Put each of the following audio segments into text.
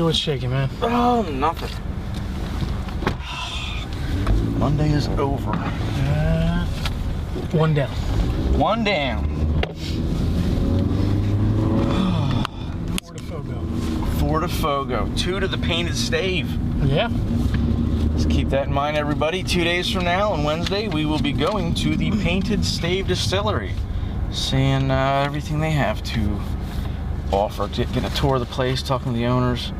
what's shaking, man? Oh, nothing. Monday is over. One down. One down. Four to Fogo. 2 to the Painted Stave. Yeah. Let's keep that in mind, everybody. 2 days from now, on Wednesday, we will be going to the Painted Stave Distillery, seeing everything they have to offer. Get a tour of the place, talking to the owners,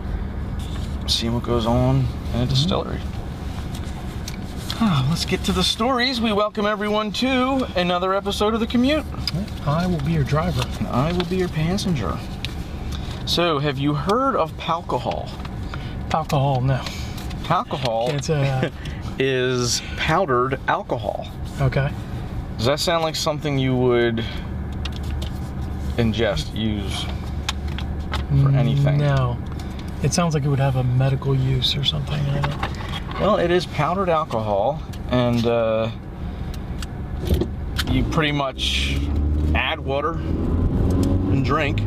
seeing what goes on in a distillery. Let's get to the stories. We welcome everyone to another episode of The Commute. I will be your driver. And I will be your passenger. So, have you heard of Palcohol? Palcohol, no. Palcohol It's is powdered alcohol. Okay. Does that sound like something you would ingest, use for anything? No. It sounds like it would have a medical use or something. Well, it is powdered alcohol, and you pretty much add water and drink.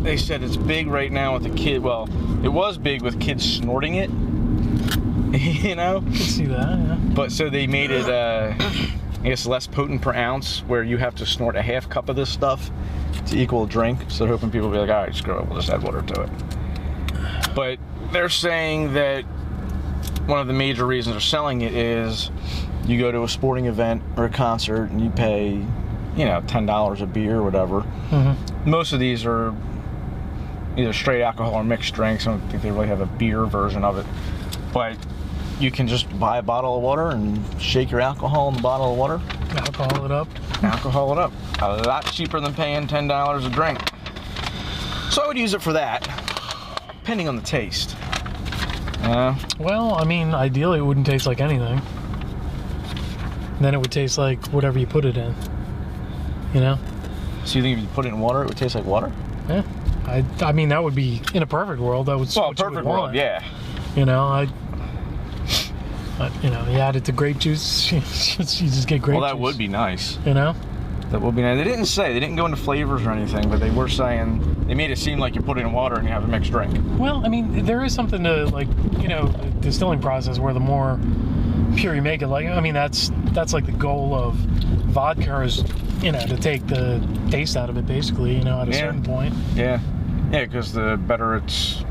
They said it's big right now with the kid. Well, it was big with kids snorting it. You know? I can see that, yeah. But so they made it, I guess, less potent per ounce, where you have to snort a half cup of this stuff to equal a drink. So they're hoping people will be like, all right, screw it, we'll just add water to it. But they're saying that one of the major reasons they're selling it is you go to a sporting event or a concert and you pay, you know, $10 a beer or whatever. Mm-hmm. Most of these are either straight alcohol or mixed drinks. I don't think they really have a beer version of it. But you can just buy a bottle of water and shake your alcohol in the bottle of water. Alcohol it up. Alcohol it up. A lot cheaper than paying $10 a drink. So I would use it for that, depending on the taste. Well, I mean, ideally it wouldn't taste like anything. Then it would taste like whatever you put it in. You know? So you think if you put it in water, it would taste like water? Yeah. I mean, that would be, in a perfect world, that would well, perfect world, yeah. You know, you know, you add it to grape juice, you just get grape juice. Well, that would be nice. You know? That would be nice. They didn't go into flavors or anything, but they were saying, they made it seem like you put it in water and you have a mixed drink. Well, I mean, there is something to, like, you know, the distilling process where the more pure you make it, like, I mean, that's like the goal of vodka is, you know, to take the taste out of it, basically, you know, at a certain point. Yeah. Yeah, because the better it's,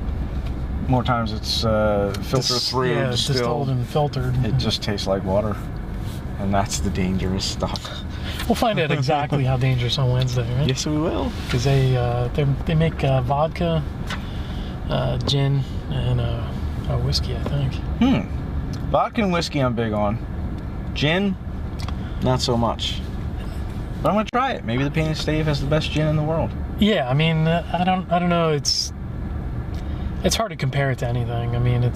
more times it's filtered through, distilled and filtered. It just tastes like water. And that's the dangerous stuff. We'll find out exactly how dangerous on Wednesday, right? Yes, we will. Because they make vodka, gin, and whiskey, I think. Vodka and whiskey I'm big on. Gin, not so much. But I'm gonna try it. Maybe the Painted Stave has the best gin in the world. Yeah, I mean, I don't know. It's hard to compare it to anything. I mean,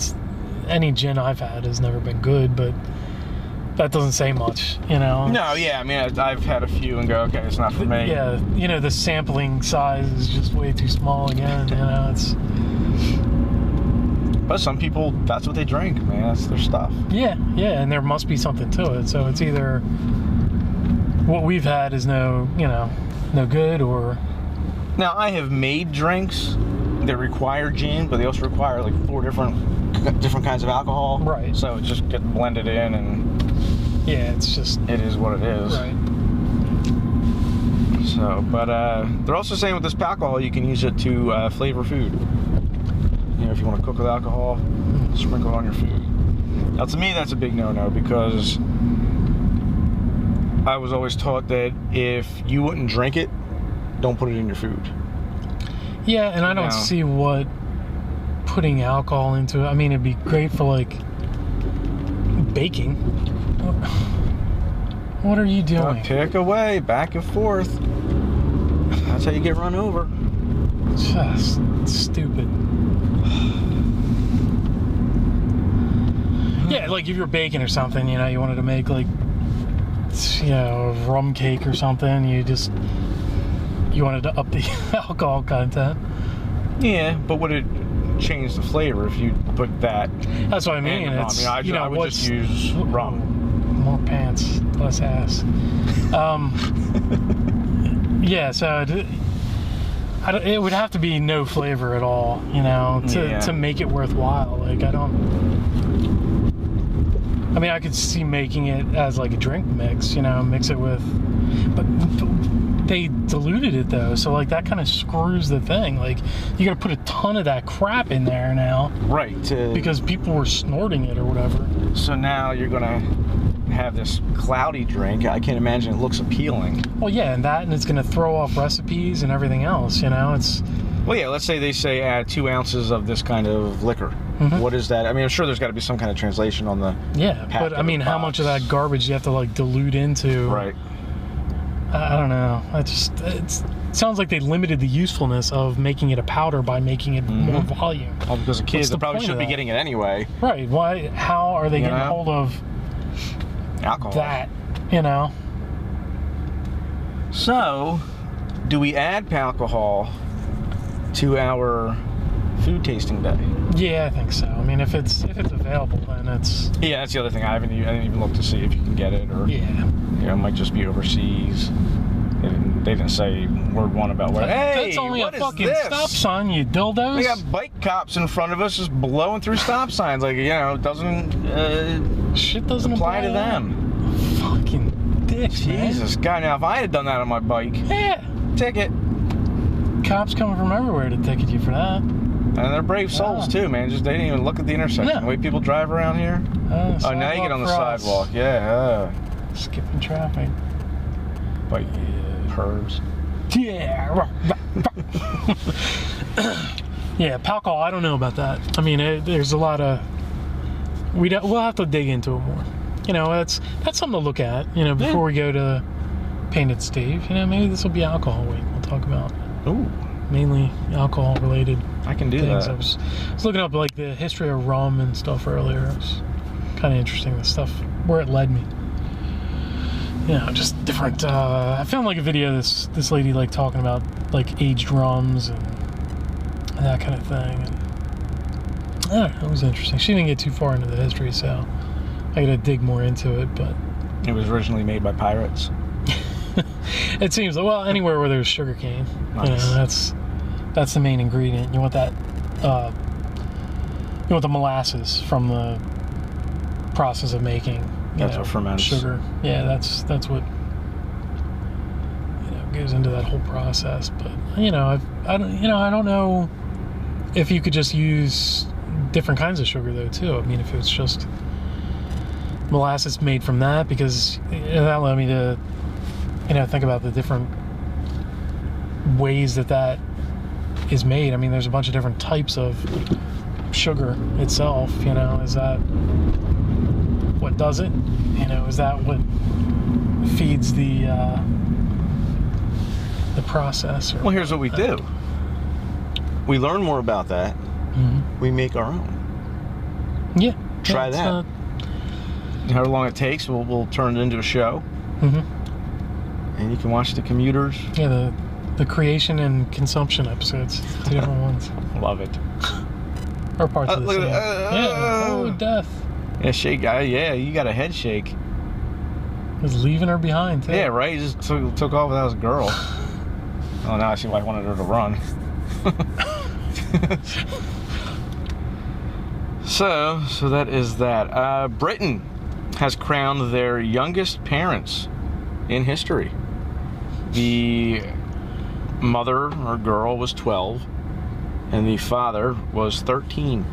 any gin I've had has never been good, but that doesn't say much, you know? No, yeah, I mean, I've had a few and go, okay, it's not for me. Yeah, you know, the sampling size is just way too small again, you know, it's... But some people, that's what they drink, man, that's their stuff. Yeah, and there must be something to it, so it's either what we've had is no good, or... Now, I have made drinks that require gin, but they also require, like, 4 different kinds of alcohol. Right. So it just gets blended in and... Yeah, it's just... It is what it is. Right. So, but they're also saying with this Palcohol, you can use it to flavor food. You know, if you want to cook with alcohol, sprinkle it on your food. Now, to me, that's a big no-no, because I was always taught that if you wouldn't drink it, don't put it in your food. Yeah, and I don't see what putting alcohol into it. I mean, it'd be great for, like, baking. What are you doing? Pick away, back and forth. That's how you get run over. Just stupid. Yeah, like if you're baking or something, you know, you wanted to make, like, you know, a rum cake or something, you wanted to up the alcohol content. Yeah, but would it change the flavor if you put that? That's what I mean. It's, I would just use rum. More pants, less ass. Yeah, so it would have to be no flavor at all, to make it worthwhile. Like, I mean, I could see making it as like a drink mix, mix it with, but they diluted it though, so like that kind of screws the thing. Like, you got to put a ton of that crap in there now, right? Because people were snorting it or whatever. So now you're gonna have this cloudy drink. I can't imagine it looks appealing. Well, yeah, and it's gonna throw off recipes and everything else. It's. Well, yeah. Let's say they say add 2 ounces of this kind of liquor. Mm-hmm. What is that? I mean, I'm sure there's got to be some kind of translation on the. Yeah, but I mean, how much of that garbage do you have to like dilute into? Right. I don't know. It sounds like they limited the usefulness of making it a powder by making it more volume. Well, because the kids probably shouldn't be getting it anyway. Right. Why? How are they getting hold of alcohol? That, So, do we add Palcohol to our food tasting day? Yeah, I think so. I mean, if it's available, then it's. Yeah, that's the other thing. I didn't even look to see if you can get it, or it might just be overseas. They didn't say word one about where. Hey, that's only what a fucking is this? stop sign, you dildos. We got bike cops in front of us just blowing through stop signs. Like, it doesn't. Shit doesn't apply to them. Fucking dicks, Jesus, man. God! Now, if I had done that on my bike, ticket. Cops coming from everywhere to ticket you for that. And they're brave souls too, man. Just they didn't even look at the intersection. No. The way people drive around here. Oh, now you get on the sidewalk. Yeah. Skipping traffic. Bike pervs. Yeah. Yeah, Palcohol. I don't know about that. I mean, there's a lot of. We'll have to dig into it more. That's something to look at. Before we go to Painted Steve. Maybe this will be alcohol week. We'll talk about. Ooh. Mainly alcohol related. I can do things. that. I was looking up like the history of rum and stuff earlier. It was kind of interesting, the stuff where it led me. Just different. I found like a video of this lady like talking about like aged rums and that kind of thing. And I don't know, it was interesting. She didn't get too far into the history, so I got to dig more into it. But it was originally made by pirates. It seems like, well, anywhere where there's sugar cane, nice. That's the main ingredient. You want that, you want the molasses from the process of making. That's what ferments. Sugar. Yeah, that's what goes into that whole process. But I don't know if you could just use different kinds of sugar though too. I mean, if it's just molasses made from that, because that allowed me to think about the different ways that is made. I mean, there's a bunch of different types of sugar itself. Is that what does it? Is that what feeds the process? Well, here's what we do. We learn more about that. Mm-hmm. We make our own. Yeah. Try that. However long it takes, we'll turn it into a show. Mm-hmm. And you can watch the commuters. Yeah, the creation and consumption episodes. 2 different ones. Love it. Or parts of the same. Death. Yeah, shake. Yeah, you got a head shake. Was leaving her behind, too. Yeah, right? He just took off without his girl. Oh, now I see why I wanted her to run. So that is that. Britain has crowned their youngest parents in history. The mother or girl was 12, and the father was 13.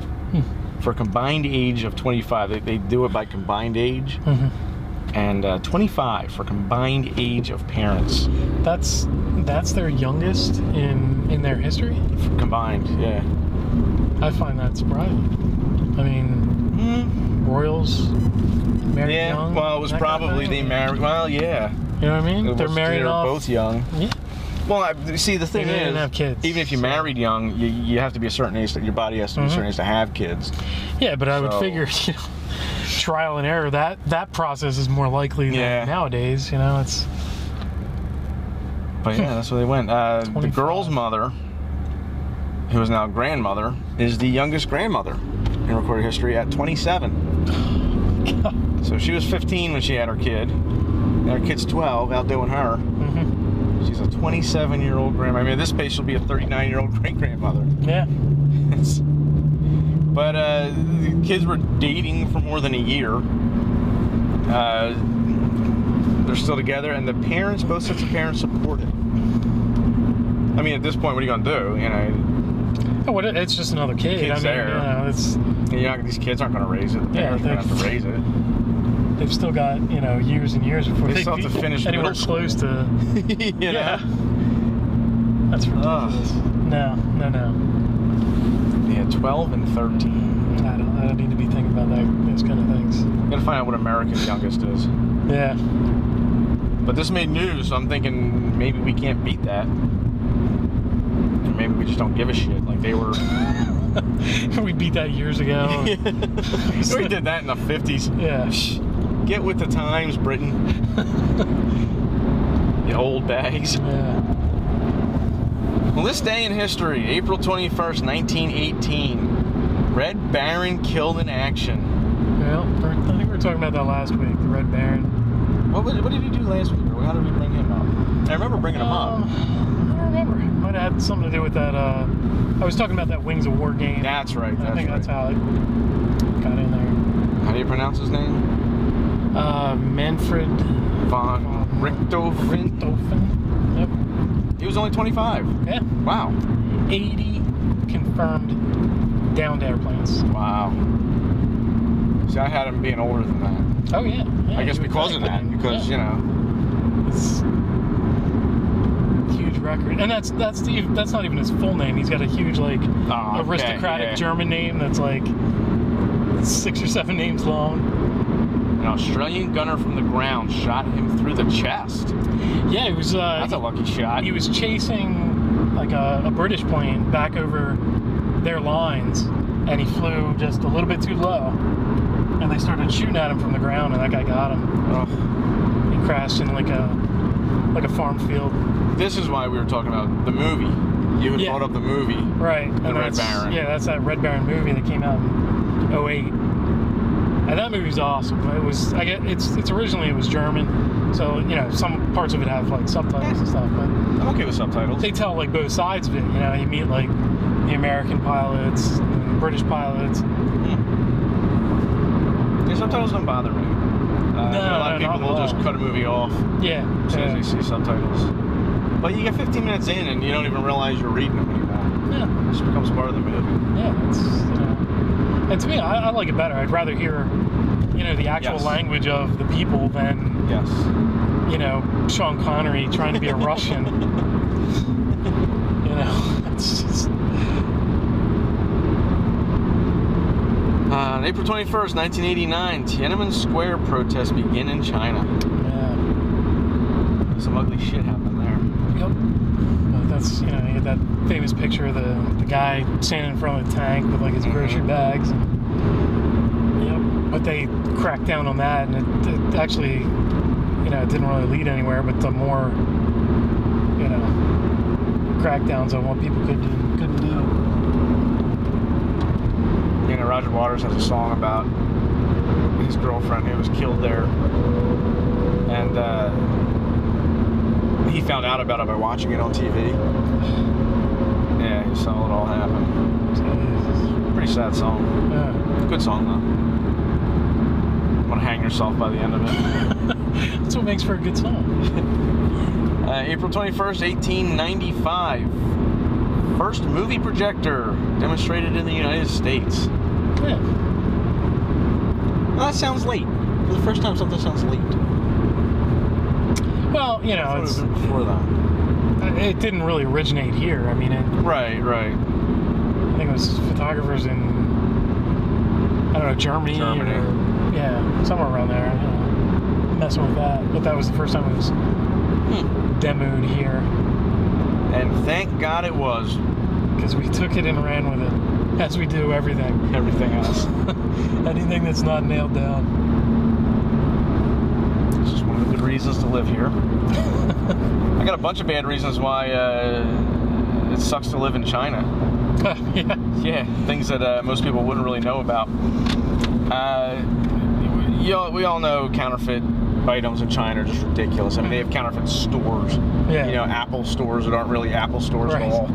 For a combined age of 25. They do it by combined age. Mm-hmm. And 25 for combined age of parents. That's their youngest in their history? Combined, yeah. I find that surprising. I mean, royals married young. Well, it was probably they married. Well, yeah. You know what I mean? They're married off. They're both young. Yeah. Well, see, the thing they is, didn't have kids, even if you married young, you have to be a certain age. That your body has to be a certain age to have kids. Yeah, but I would figure, trial and error. That process is more likely than nowadays. It's. But yeah, that's where they went. The girl's mother, who is now grandmother, is the youngest grandmother in recorded history at 27. God. So she was 15 when she had her kid. And her kid's 12, outdoing her. Mm-hmm. She's a 27-year-old grandma. I mean, at this pace, she'll be a 39-year-old great-grandmother. Yeah. But the kids were dating for more than a year. They're still together, and the parents, both sets of parents, support it. I mean, at this point, what are you going to do? You know, Oh, it's just another kid. Kid's there. You know, these kids aren't going to raise it. The parents are going to have to raise it. They've still got, years and years before they still have to finish anywhere middle close school. to. You know? That's ridiculous. No. Yeah, 12 and 13. I don't need to be thinking about those kind of things. You gotta find out what America's youngest is. Yeah. But this made news, so I'm thinking maybe we can't beat that. Or maybe we just don't give a shit. Like they were. We beat that years ago. We did that in the 50s. Yeah. Get with the times, Britain. You old bags. Yeah. Well, this day in history, April 21st, 1918. Red Baron killed in action. Well, I think we were talking about that last week, the Red Baron. What did he do last week? Or how did we bring him up? I remember bringing him up. I don't remember. It might have had something to do with that. I was talking about that Wings of War game. That's right. I think that's how it got in there. How do you pronounce his name? Manfred von Richthofen. Yep. He was only 25. Yeah. Wow. 80 confirmed downed airplanes. Wow. See, I had him being older than that. Oh yeah. I guess because of that, because it's a huge record, and that's not even his full name. He's got a huge aristocratic German name that's like 6 or 7 names long. An Australian gunner from the ground shot him through the chest. Yeah, it was. That's a lucky shot. He was chasing like a British plane back over their lines, and he flew just a little bit too low, and they started shooting at him from the ground, and that guy got him. Oh. He crashed in like a farm field. This is why we were talking about the movie. You had brought up the movie, right? The Red Baron. Yeah, that's that Red Baron movie that came out in 2008. And that movie's awesome. It's originally it was German, so some parts of it have like subtitles and stuff. But I'm okay with subtitles. They tell like both sides of it. You meet like the American pilots, the British pilots. The subtitles don't bother me. A lot of people will just cut a movie off. Yeah. As soon as they see subtitles. But you get 15 minutes in and you don't even realize you're reading them anymore. Yeah. It just becomes part of the movie. Yeah. It's and to me, I like it better. I'd rather hear, the actual language of the people than, Sean Connery trying to be a Russian. It's just. On April 21st, 1989, Tiananmen Square protests begin in China. Yeah. Some ugly shit happened there. Yep. That's, you get that famous picture of the guy standing in front of a tank with like his grocery bags. And, but they cracked down on that, and it actually, it didn't really lead anywhere, but the more, crackdowns on what people couldn't do. Roger Waters has a song about his girlfriend who was killed there, and he found out about it by watching it on TV. Yeah, he saw it all happen. Pretty sad song. Yeah. Good song though. Want to hang yourself by the end of it. That's what makes for a good song. April 21st, 1895. First movie projector demonstrated in the United States. Yeah. Well, that sounds late. For the first time, something sounds late. Well, it's before that. It didn't really originate here. I mean, right. I think it was photographers in Germany. Or, somewhere around there. Messing with that, but that was the first time it was demoed here. And thank God it was, because we took it and ran with it. As we do everything. Everything else. Anything that's not nailed down. This is one of the good reasons to live here. I got a bunch of bad reasons why it sucks to live in China. Yeah, things that most people wouldn't really know about. We all know counterfeit items in China are just ridiculous. I mean, they have counterfeit stores. Yeah. You know, Apple stores that aren't really Apple stores at all.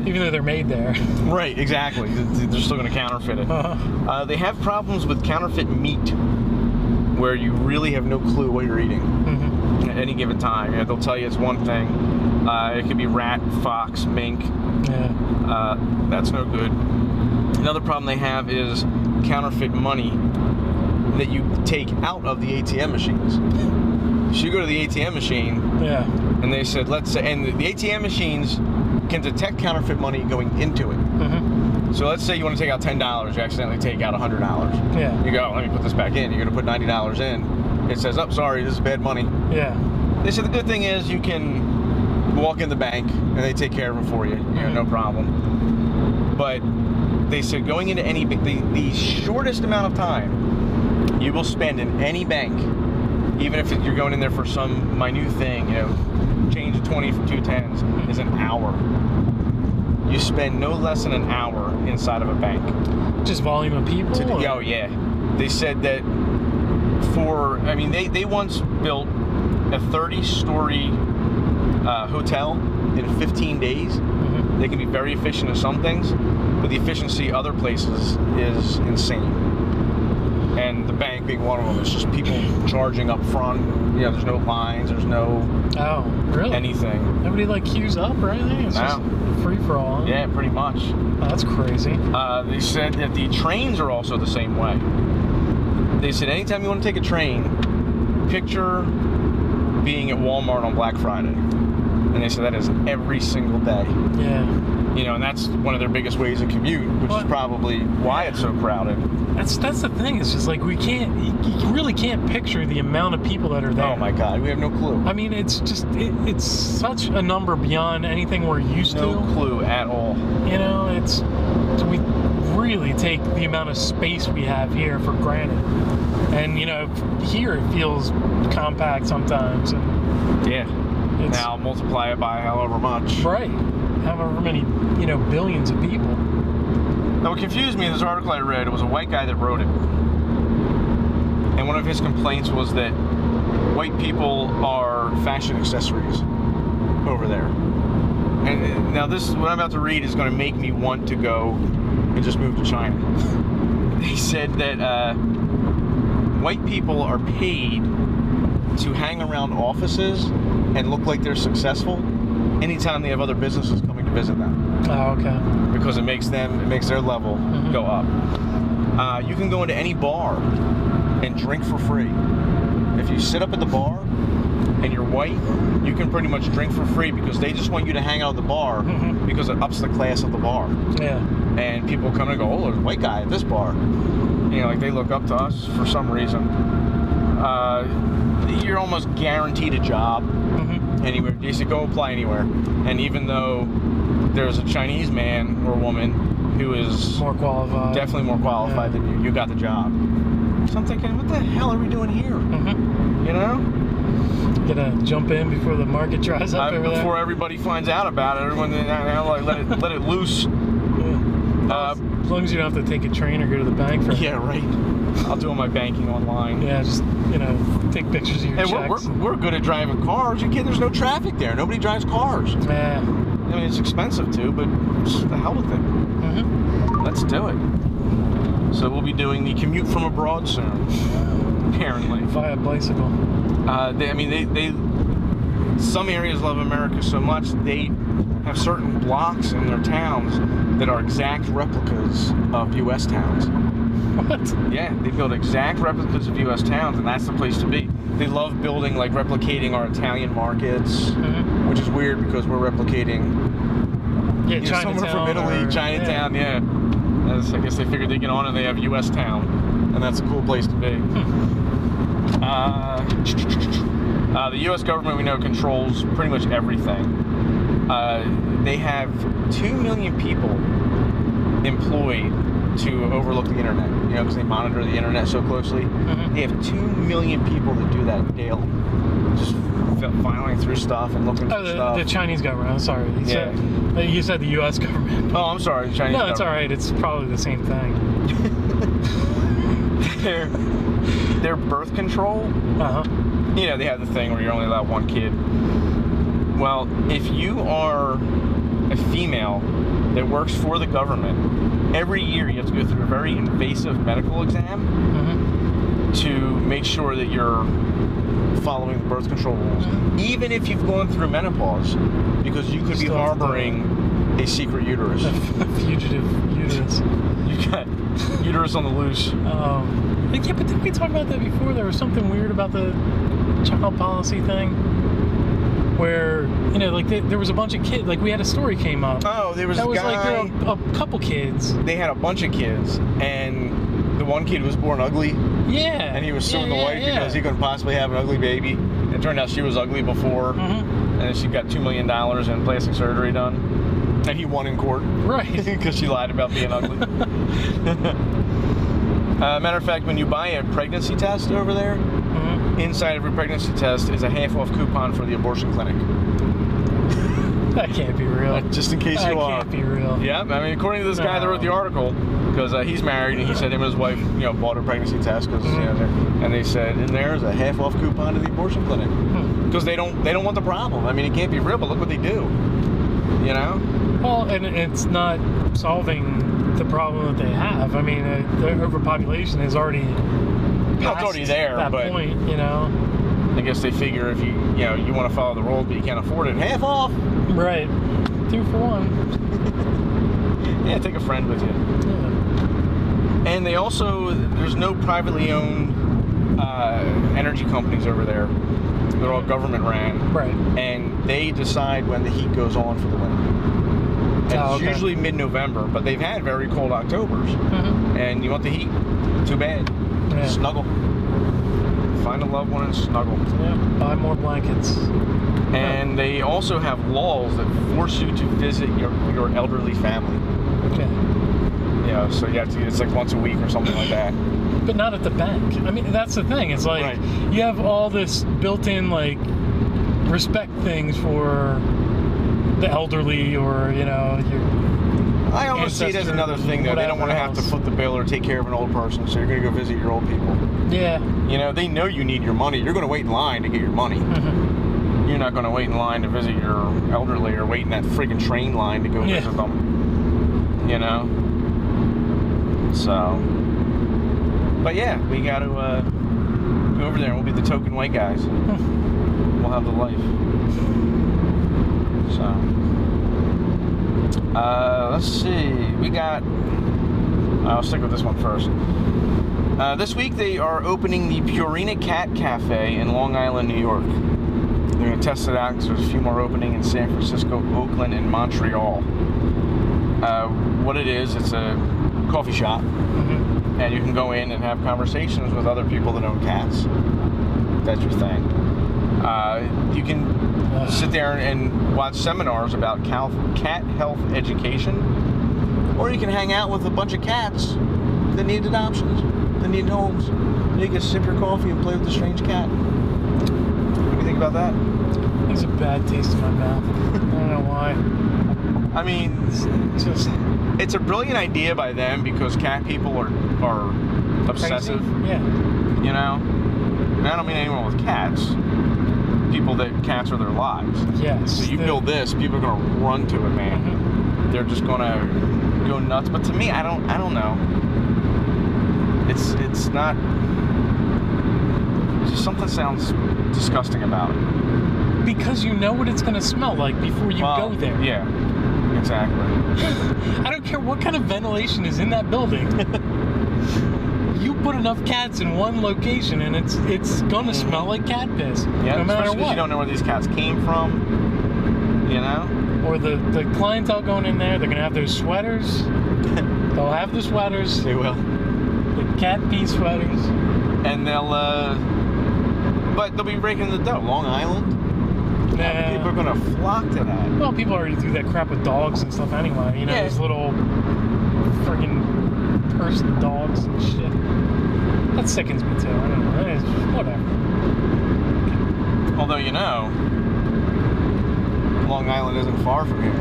Even though they're made there. Right, exactly. They're still going to counterfeit it. They have problems with counterfeit meat, where you really have no clue what you're eating at any given time. You know, they'll tell you it's one thing. It could be rat, fox, mink. Yeah. That's no good. Another problem they have is counterfeit money that you take out of the ATM machines. So you go to the ATM machine, and they said, let's say, and the ATM machines can detect counterfeit money going into it. So let's say you want to take out $10, you accidentally take out $100. Yeah. You go, let me put this back in. You're going to put $90 in. It says, oh, sorry, this is bad money. Yeah. They said the good thing is you can walk in the bank and they take care of it for you. You know, no problem. But they said going into any the shortest amount of time you will spend in any bank, even if you're going in there for some minute thing, you know, change a 20 for 2 10s, is an hour. You spend no less than an hour inside of a bank. Just volume of people? Oh, yeah. They said that they once built a 30-story hotel in 15 days. They can be very efficient at some things, but the efficiency other places is insane. And the bank being one of them, it's just people charging up front. You know, there's no lines, there's no anything. Nobody like queues up or anything? It's just free for all. Huh? Yeah, pretty much. Oh, that's crazy. They said that the trains are also the same way. They said anytime you want to take a train, picture being at Walmart on Black Friday. And they said that is every single day. Yeah. You know, and that's one of their biggest ways of commute, which is probably why it's so crowded. That's the thing. It's just like you really can't picture the amount of people that are there. Oh my God, we have no clue. I mean, it's just it's such a number beyond anything we're used to. No clue at all. You know, we really take the amount of space we have here for granted. And you know, here it feels compact sometimes. And yeah. Now multiply it by however much. Right. However many, billions of people. Now what confused me in this article I read, it was a white guy that wrote it. And one of his complaints was that white people are fashion accessories over there. And now this, what I'm about to read, is going to make me want to go and just move to China. They said that white people are paid to hang around offices and look like they're successful anytime they have other businesses coming to visit them. Oh, okay. Because it makes their level go up. You can go into any bar and drink for free. If you sit up at the bar and you're white, you can pretty much drink for free because they just want you to hang out at the bar because it ups the class of the bar. Yeah. And people come and go, oh, there's a white guy at this bar. You know, like they look up to us for some reason. You're almost guaranteed a job anywhere. They say go apply anywhere. And even though there's a Chinese man or woman who is more qualified, definitely more qualified than you, you got the job. So I'm thinking, what the hell are we doing here? You know? Gonna jump in before the market dries up over before there. Everybody finds out about it. Everyone like let it loose. Yeah. As long as you don't have to take a train or go to the bank for Yeah, right. I'll do all my banking online. Yeah, just take pictures of your checks. We're good at driving cars. You kid, there's no traffic there. Nobody drives cars. Yeah. I mean, it's expensive too, but just the hell with it. Let's do it. So we'll be doing the commute from abroad soon, apparently. Via bicycle. They some areas love America so much they have certain blocks in their towns that are exact replicas of U.S. towns. What? Yeah, they build exact replicas of U.S. towns, and that's the place to be. They love building, like replicating our Italian markets, which is weird because we're replicating somewhere from Italy, Chinatown, I guess they figured they'd get on and they have U.S. town, and that's a cool place to be. The U.S. government, we know, controls pretty much everything. They have 2 million people employed to overlook the internet, because they monitor the internet so closely. They have 2 million people that do that daily, just filing through stuff and looking for stuff. The Chinese government, I'm sorry. You said the U.S. government. Oh, I'm sorry, the Chinese government. No, it's all right. It's probably the same thing. their birth control. Uh-huh. You know, they have the thing where you're only allowed one kid. Well, if you are a female that works for the government, every year you have to go through a very invasive medical exam to make sure that you're following the birth control rules. Even if you've gone through menopause, because you could be harboring a secret uterus. A fugitive uterus. You got uterus on the loose. Yeah, but didn't we talk about that before? There was something weird about the child policy thing, where, you know, like there was a bunch of kids. Like, we had a story came up. Oh, there was a guy. That was like there were a couple kids. They had a bunch of kids, and the one kid was born ugly. Yeah. And he was suing the wife because he couldn't possibly have an ugly baby. It turned out she was ugly before, and then she got $2 million in plastic surgery done. And he won in court. Right. Because she lied about being ugly. Matter of fact, when you buy a pregnancy test over there, inside every pregnancy test is a half-off coupon for the abortion clinic. That can't be real. Just in case you are. That can't be real. Yeah, I mean, according to this guy that wrote the article, because he's married and he said him and his wife, you know, bought a pregnancy test, cause, you know, and they said, and there's a half-off coupon to the abortion clinic, because they don't want the problem. I mean, it can't be real, but look what they do. You know? Well, and it's not solving the problem that they have. I mean, the overpopulation is already it's already there, that but point, you know. I guess they figure if you want to follow the rules, but you can't afford it, half off. Right. 2 for 1. Yeah, take a friend with you. Yeah. And they also, there's no privately owned energy companies over there. They're all government ran. Right. And they decide when the heat goes on for the winter. And it's usually mid-November, but they've had very cold Octobers. And you want the heat? Too bad. Yeah. Snuggle. Find a loved one and snuggle. Yeah. Buy more blankets. And they also have laws that force you to visit your elderly family. Okay. You know, so you have to, it's like once a week or something like that. But not at the bank. I mean, that's the thing. It's like you have all this built-in, like, respect things for the elderly, or, you know, your I almost see it as another thing, though. They don't want to have to foot the bill or take care of an old person, so you're going to go visit your old people. Yeah. You know, they know you need your money. You're going to wait in line to get your money. You're not going to wait in line to visit your elderly or wait in that friggin' train line to go visit them. You know? So. But yeah, we got to go over there and we'll be the token white guys. We'll have the life. So. Let's see. We got. I'll stick with this one first. This week they are opening the Purina Cat Cafe in Long Island, New York. They're going to test it out because there's a few more opening in San Francisco, Oakland, and Montreal. What it is, it's a coffee shop, and you can go in and have conversations with other people that own cats. That's your thing. You can sit there and watch seminars about cat health education, or you can hang out with a bunch of cats that need adoptions, that need homes. You can sip your coffee and play with the strange cat. What do you think about that? It's a bad taste in my mouth. I don't know why. I mean, it's a brilliant idea by them because cat people are obsessive. Crazy? Yeah. You know? And I don't mean anyone with cats. People that cats are their lives. Yes. So you build this, people are gonna run to it, man. They're just gonna go nuts. But to me, I don't know. It's not. Just something sounds disgusting about it. Because you know what it's gonna smell like before you go there. Yeah. Exactly. I don't care what kind of ventilation is in that building. You put enough cats in one location and it's gonna smell like cat piss. Yeah, no matter especially because you don't know where these cats came from. You know? Or the clientele going in there, they're gonna have those sweaters. They'll have the sweaters. They will. The cat pee sweaters. And but they'll be breaking the dough. Long Island? Yeah. People are gonna flock to that. Well, people already do that crap with dogs and stuff anyway. You know, those little friggin' person dogs and shit. That sickens me too. I don't know. It's whatever. Although, you know, Long Island isn't far from here.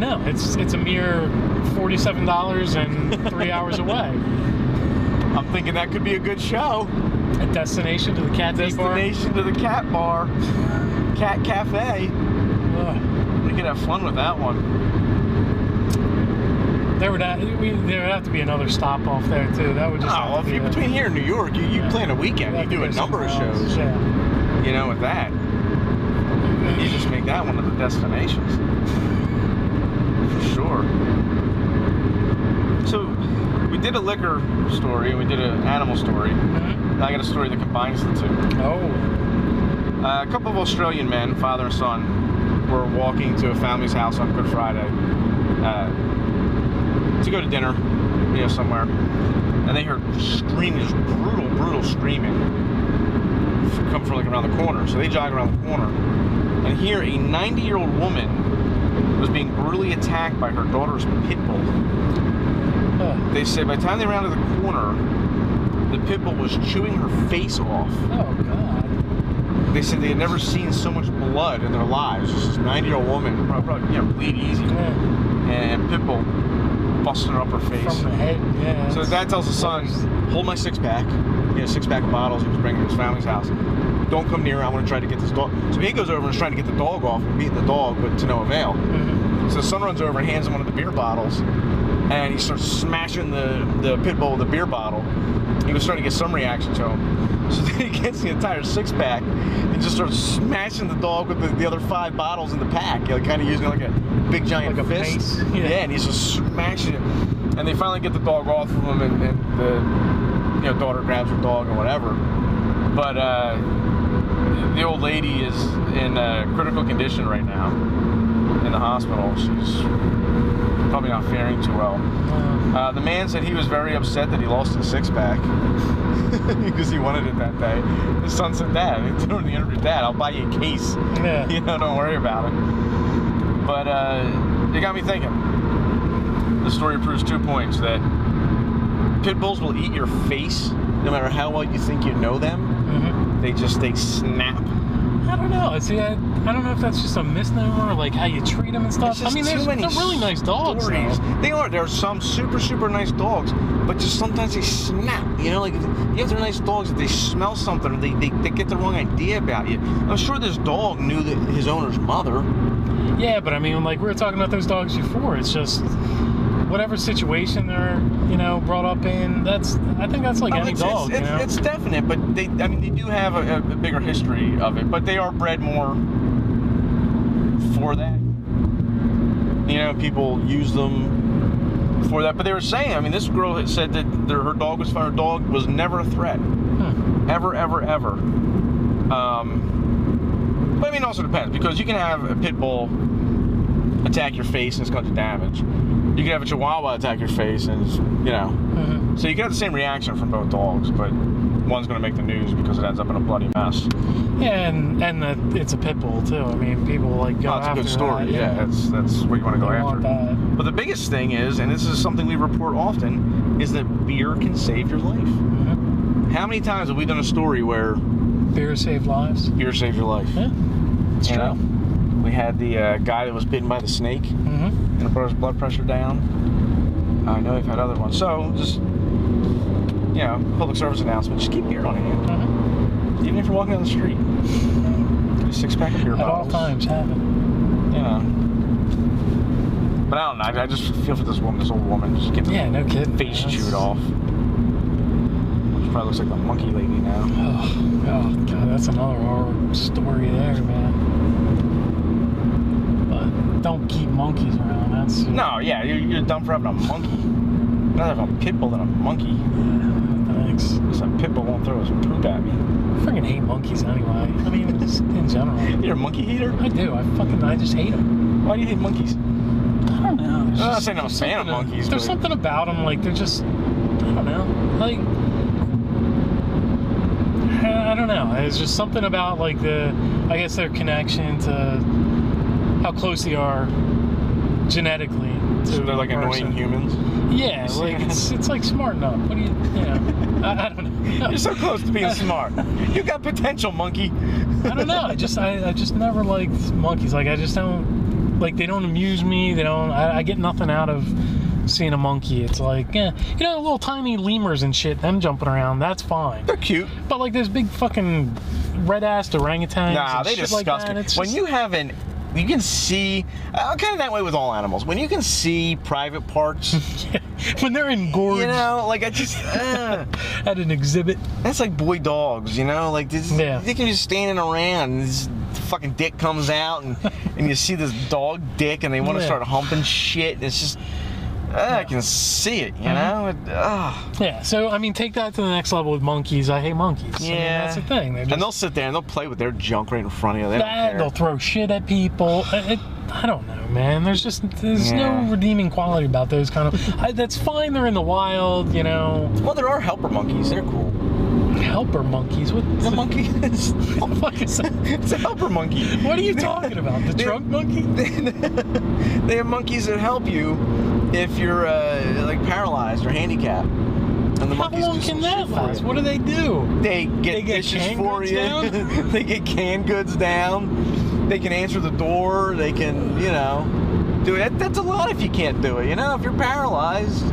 No, it's a mere $47 and 3 hours away. I'm thinking that could be a good show. A destination to the cat bar. Destination to the cat bar. Cat cafe. We could have fun with that one. There would have to be another stop off there too. That would just. Oh, well, if you're between here and New York, you plan a weekend. You do a number of shows. Yeah. You know, with that, you just make that one of the destinations for sure. So we did a liquor story and we did an animal story. Mm-hmm. I got a story that combines the two. Oh. A couple of Australian men, father and son, were walking to a family's house on Good Friday to go to dinner, somewhere, and they heard screaming, just brutal screaming, come from like around the corner. So they jog around the corner, and here a 90-year-old woman was being brutally attacked by her daughter's pit bull. They said by the time they rounded the corner, the pit bull was chewing her face off. Oh, God. They said they had never seen so much blood in their lives. Just this 90-year-old woman, probably bleed easy, and pit bull busting her up her face. From the head, yeah. So the dad tells the son, hold my six-pack. He had a six-pack of bottles he was bringing to his family's house. Don't come near, I want to try to get this dog. So he goes over and is trying to get the dog off and beating the dog, but to no avail. Mm-hmm. So the son runs over and hands him one of the beer bottles, and he starts smashing the pit bull with the beer bottle. He was starting to get some reaction to him. So then he gets the entire six-pack and just starts smashing the dog with the other 5 bottles in the pack, kind of using it like a big giant like fist. Yeah, and he's just smashing it. And they finally get the dog off of him, and the daughter grabs her dog and whatever. But the old lady is in critical condition right now in the hospital. She's probably not faring too well. The man said he was very upset that he lost his six-pack because he wanted it that day. His son said, Dad, during the interview, Dad, I'll buy you a case. Yeah. Don't worry about it. But it got me thinking. The story proves 2 points: that pit bulls will eat your face no matter how well you think you know them. Mm-hmm. They snap. I don't know. See, I don't know if that's just a misnomer, like how you treat them and stuff. I mean, they're really nice dogs. They are. There are some super nice dogs, but just sometimes they snap. Like if they're nice dogs, if they smell something, or they get the wrong idea about you. I'm sure this dog knew that his owner's mother. Yeah, but I mean, like we were talking about those dogs before. It's just whatever situation they're brought up in. I think that's like any dog. It's definite, but they do have a bigger history of it, but they are bred more for that. People use them for that. But they were saying, this girl had said that her dog was fine. Her dog was never a threat, ever. But it also depends, because you can have a pit bull attack your face and it's going to damage. You can have a Chihuahua attack your face and it's, So you can have the same reaction from both dogs, but one's going to make the news because it ends up in a bloody mess. Yeah, and it's a pit bull too. I mean, people go after that. That's a good story. Yeah, that's what you want to go after. But the biggest thing is, and this is something we report often, is that beer can save your life. Mm-hmm. How many times have we done a story where beer saved lives? Beer saved your life. Yeah, it's true. We had the guy that was bitten by the snake, and it brought his blood pressure down. I know we've had other ones. So just, public service announcement, just keep beer on hand. Even if you're walking down the street. Get a six-pack of beer bottles. At all times, have it. But I don't know, I just feel for this old woman, just getting no kidding. Face chewed off. She probably looks like the monkey lady now. Oh, God, that's another horror story there, man. Don't keep monkeys around. You're dumb for having a monkey. I'd rather have a pit bull than a monkey. Yeah, thanks. Because a pit bull won't throw his poop at me. I freaking hate monkeys anyway. I mean, just in general. You're a monkey hater? I do. I just hate them. Why do you hate monkeys? I don't know. I'm not saying I'm a fan of monkeys. There's something about them, like they're just, I don't know. Like, I don't know. There's just something about like their connection to how close they are genetically to so they're like annoying humans? Yeah, like it's like smart enough. What do you I don't know. You're so close to being smart. You got potential, monkey. I don't know. I just never liked monkeys. Like I just don't Like, they don't amuse me. They don't. I get nothing out of seeing a monkey. It's like, little tiny lemurs and shit, them jumping around, that's fine. They're cute. But like, there's big fucking red-assed orangutans. Nah, they disgust like that. me. When you have you can see, kind of that way with all animals. When you can see private parts. When they're engorged. You know, like I just... at an exhibit. That's like boy dogs, you know? Like, they can just standing around and this fucking dick comes out and you see this dog dick and they want to start humping shit. And it's just... I can see it, you know? Yeah, so, I mean, take that to the next level with monkeys. I hate monkeys. Yeah. I mean, that's the thing. And they'll sit there and they'll play with their junk right in front of you. They don't care. They'll throw shit at people. I don't know, man. There's no redeeming quality about those kind of... that's fine, they're in the wild, you know. Well, there are helper monkeys. They're cool. Helper monkeys? What the monkey is? What the fuck is that? It's a helper monkey. What are you talking about? The trunk monkey? They have monkeys that help you if you're like paralyzed or handicapped. And the How long can that last? What do? They get dishes for you. Down? They get canned goods down. They can answer the door. They can, do it. That's a lot if you can't do it. You know, if you're paralyzed.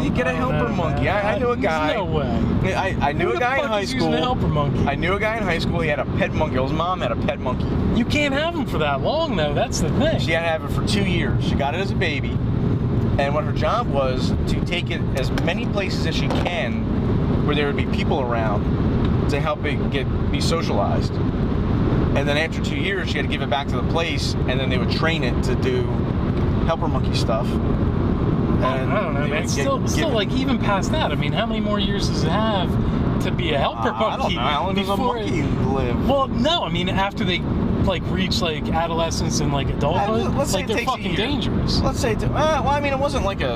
You get a helper monkey. I knew a guy. No way. I knew a guy in high school. A helper monkey? I knew a guy in high school. He had a pet monkey. His mom had a pet monkey. You can't have him for that long, though. That's the thing. She had to have it for 2 years. She got it as a baby, and what her job was to take it as many places as she can, where there would be people around, to help it be socialized. And then after 2 years, she had to give it back to the place, and then they would train it to do helper monkey stuff. And I don't know, man. Still, like, even past that, I mean, how many more years does it have to be a helper monkey? I don't know. How long does a monkey live? Well, no, I mean, after they, like, reach, like, adolescence and, like, adulthood, like, they're fucking dangerous. Let's say, well, I mean, it wasn't like a...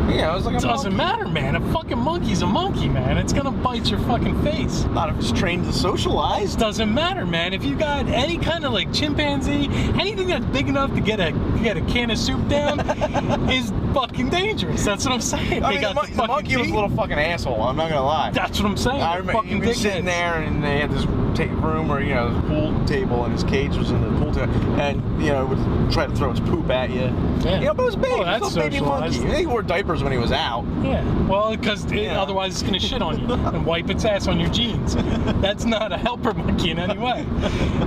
it was like a doesn't matter, man. A fucking monkey's a monkey, man. It's gonna bite your fucking face. Not if it's trained to socialize. Doesn't matter, man. If you got any kind of like chimpanzee, anything that's big enough to get a can of soup down is fucking dangerous. That's what I'm saying. I mean, the monkey was a little fucking asshole. I'm not gonna lie. That's what I'm saying. I remember he was sitting there, and they had this room where the pool table, and his cage was in the pool table, and it would try to throw its poop at you. Yeah. But it was a baby. Well, it was a baby monkey. He wore diapers when he was out. Yeah. Well, because otherwise it's gonna shit on you and wipe its ass on your jeans. That's not a helper monkey in any way.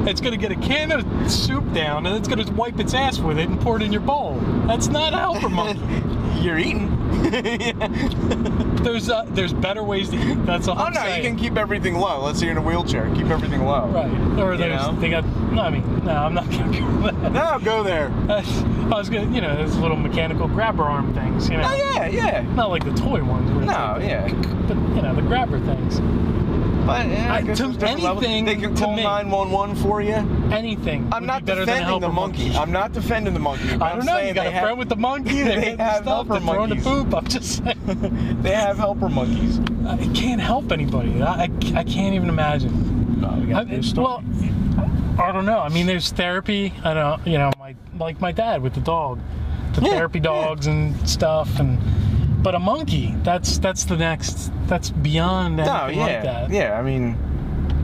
It's gonna get a can of soup down, and it's gonna wipe its ass with it and pour it in your bowl. That's not a helper monkey. You're eating. There's better ways to eat. That's all I'm saying. You can keep everything low. Let's say you're in a wheelchair. Keep everything low. Right. Or they got... No, I'm not going to go there. No, go there. I was going to... There's little mechanical grabber arm things, Oh, yeah. Not like the toy ones. No, yeah. But, the grabber things. But, I guess anything they can call 911 for you. Anything. I'm not defending the monkey. I'm not defending the monkey. I don't know. You got a friend with the monkey. They have helper monkeys. Throwing the poop. I'm just saying. They have helper monkeys. It can't help anybody. I can't even imagine. Well, I don't know. I mean, there's therapy. I don't. Like my dad with the dog, therapy dogs and stuff, but a monkey. That's the next. That's beyond anything like that. Yeah, I mean,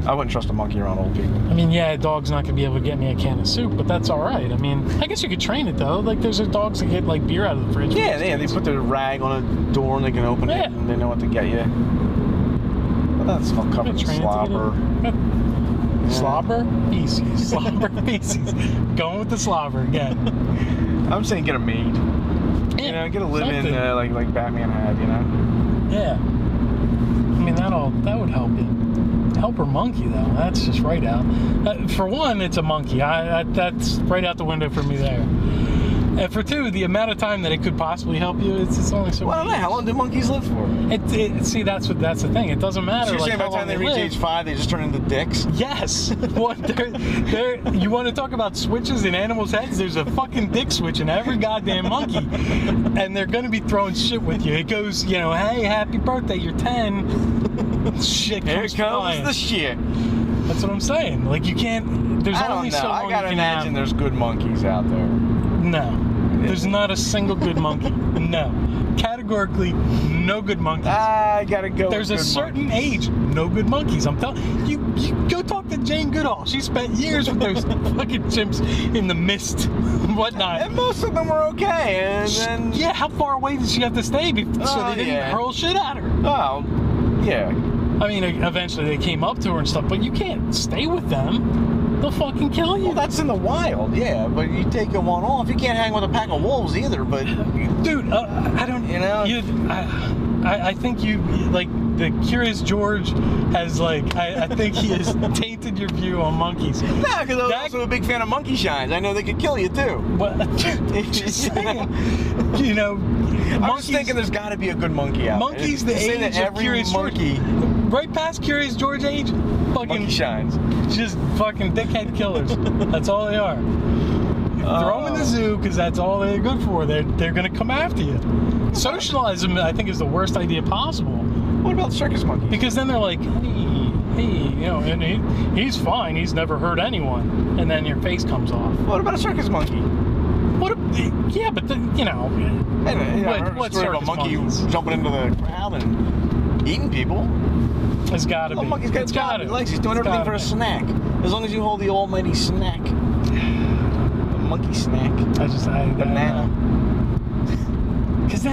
I wouldn't trust a monkey around old people. I mean, a dog's not gonna be able to get me a can of soup, but that's all right. I mean, I guess you could train it though. Like, there's dogs that get like beer out of the fridge. Yeah, they put their rag on a door and they can open it and they know what to get you. But that's all covered in slobber. Slobber? Feces. Slobber, feces. Going with the slobber again. I'm saying get a maid. Yeah, get a live-in like Batman had, Yeah. I mean, that would help you. Helper monkey, though. That's just right out. For one, it's a monkey. That's right out the window for me there. And for two, the amount of time that it could possibly help you, it's only so. Well, how long do monkeys live for? See, that's the thing. It doesn't matter. So you're saying by the time they reach age 5, they just turn into dicks? Yes. You want to talk about switches in animals' heads? There's a fucking dick switch in every goddamn monkey, and they're gonna be throwing shit with you. It goes, hey, happy birthday, you're 10. Shit comes Here comes flying. the shit. That's what I'm saying. Like, you can't. There's only so long. I gotta imagine there's good monkeys out there. No. There's not a single good monkey. No. Categorically, no good monkeys. I gotta go. There's a certain age, no good monkeys. I'm telling you. You go talk to Jane Goodall. She spent years with those fucking chimps in the mist and whatnot. And most of them were okay. And then Yeah, how far away did she have to stay so they didn't hurl shit at her? oh, yeah. I mean, eventually they came up to her and stuff, but you can't stay with them. They'll fucking kill you. Well, that's in the wild, yeah. But you take a one off. You can't hang with a pack of wolves either. But dude, I don't. You know. I think you like the Curious George has like. I think he has tainted your view on monkeys. No, because I was also a big fan of monkey shines. I know they could kill you too. What? Just saying. You know. I'm just thinking there's got to be a good monkey out there. Monkeys the age of Curious monkey. George. Right past Curious George age, fucking Monkey shines. Just fucking dickhead killers. That's all they are. Throw them in the zoo because that's all they're good for. They're gonna come after you. Socialize them, I think, is the worst idea possible. What about circus monkeys? Because then they're like, hey, you know, and he's fine. He's never hurt anyone. And then your face comes off. What about a circus monkey? Yeah, but then, you know. What circus a monkey monkeys? Jumping into the crowd and eating people? It's gotta be. Monkey's got it's gotta be. He's doing everything for a snack. As long as you hold the almighty snack. The monkey snack. Banana. Because